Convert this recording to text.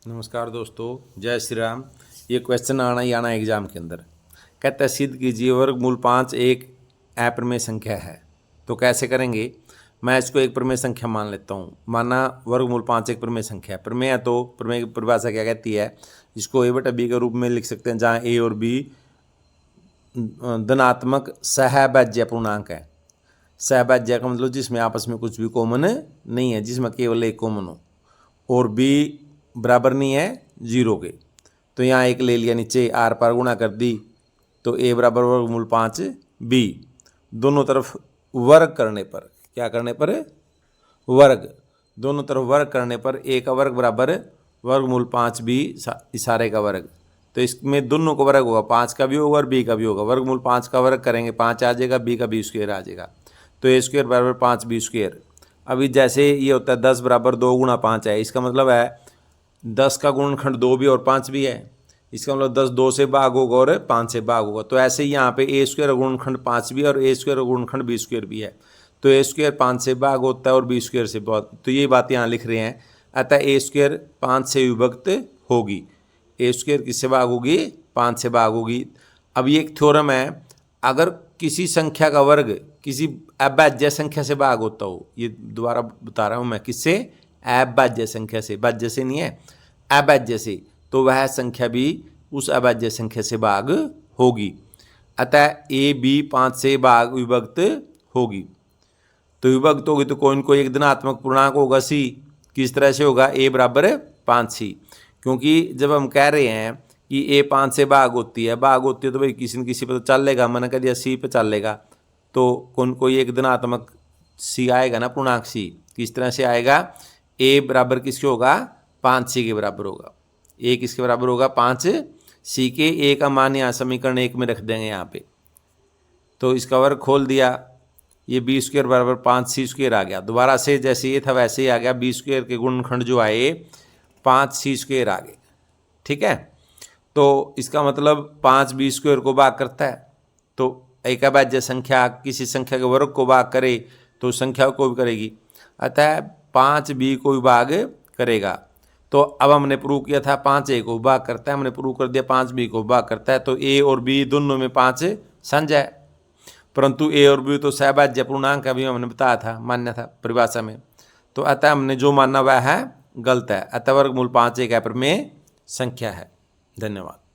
नमस्कार दोस्तों, जय श्री राम। ये क्वेश्चन आना ही आना एग्जाम के अंदर। कहता है सिद्ध कीजिए वर्गमूल 5 एक अप्रमेय संख्या है। तो कैसे करेंगे? मैं इसको एक प्रमेय संख्या मान लेता हूँ। माना वर्गमूल 5 एक प्रमेय संख्या है। प्रमेय है तो प्रमेय की परिभाषा क्या कहती है? इसको a बटा b के रूप में लिख सकते हैं, जहाँ a और b धनात्मक सहभाज्य पूर्णांक है। सहभाज्य का मतलब जिसमें आपस में कुछ भी कॉमन नहीं है, जिसमें केवल एक कॉमन हो, और b बराबर नहीं है 0 के। तो यहाँ एक ले लिया, नीचे आर पर गुणा कर दी, तो a बराबर वर्गमूल 5 b। दोनों तरफ वर्ग करने पर, क्या करने पर? वर्ग। दोनों तरफ वर्ग करने पर a का वर्ग बराबर वर्गमूल 5 b इशारे का वर्ग। तो इसमें दोनों का वर्ग होगा, 5 का भी होगा और b का भी होगा। वर्गमूल 5 का वर्ग करेंगे, 5 आ जाएगा, b का b स्क्वायर आ जाएगा। तो a स्क्वायर बराबर 5b स्क्वायर। अभी जैसे ये होता है 10 बराबर 2 गुणा 5 है, इसका मतलब है 10 का गुणनखंड 2 भी और 5 भी है। इसका मतलब 10 2 से भाग होगा और 5 से भाग होगा। तो ऐसे ही यहाँ पे a स्क्वायर गुणनखंड 5 भी और a स्क्वायर गुणनखंड b स्क्वायर भी है। तो a स्क्वायर 5 से भाग होता है और b स्क्वायर से बहुत, तो ये बात यहाँ लिख रहे हैं। अतः a स्क्वायर 5 से विभक्त होगी। a स्क्वायर किससे भाग होगी? 5 से भाग होगी। अब ये एक थ्योरम है, अगर किसी संख्या का वर्ग किसी अभाज्य संख्या से भाग होता हो, ये दोबारा बता रहा हूँ मैं, किससे? अभाज्य संख्या से, भाज्य से नहीं है, अभाज्य से, तो वह संख्या भी उस अभाज्य संख्या से भाग होगी। अतः a b 5 से भाग विभक्त होगी। तो विभक्त होगी तो कोई न कोई एक धनात्मक पूर्णांक होगा c। किस तरह से होगा? a बराबर 5c। क्योंकि जब हम कह रहे हैं कि a 5 से भाग होती है तो भाई किसी न किसी पर तो चलेगा, मैंने कह दिया c पे चलेगा, तो कौन कोई एक धनात्मक c आएगा ना, पूर्णांक c। किस तरह से आएगा? a बराबर किसके होगा? 5c के बराबर होगा। a किसके बराबर होगा? 5c के। a का मान यहाँ समीकरण 1 में रख देंगे यहाँ पे, तो इसका वर्ग खोल दिया, ये b स्क्वायर बराबर 5c स्क्वायर आ गया। दोबारा से जैसे ये था वैसे ही आ गया, b स्क्वायर के गुणनखंड जो आए 5c स्क्वायर आ गए। ठीक है, तो इसका मतलब 5b स्क्वायर को भाग करता है, तो एक अभाज्य संख्या किसी संख्या के वर्ग को भाग करे तो संख्या को भी करेगी। अतः 5b को भी भाग करेगा। तो अब हमने प्रूव किया था 5a को भाग करता है, हमने प्रूव कर दिया 5b को भाग करता है। तो a और b दोनों में 5 संज्ञा है, परंतु a और b तो सहभाज्य पूर्णांक अभी हमने बताया था, मान्य था परिभाषा में। तो अतः हमने जो माना वह है गलत है। अतः वर्गमूल 5 एक अप्रमेय संख्या है। धन्यवाद।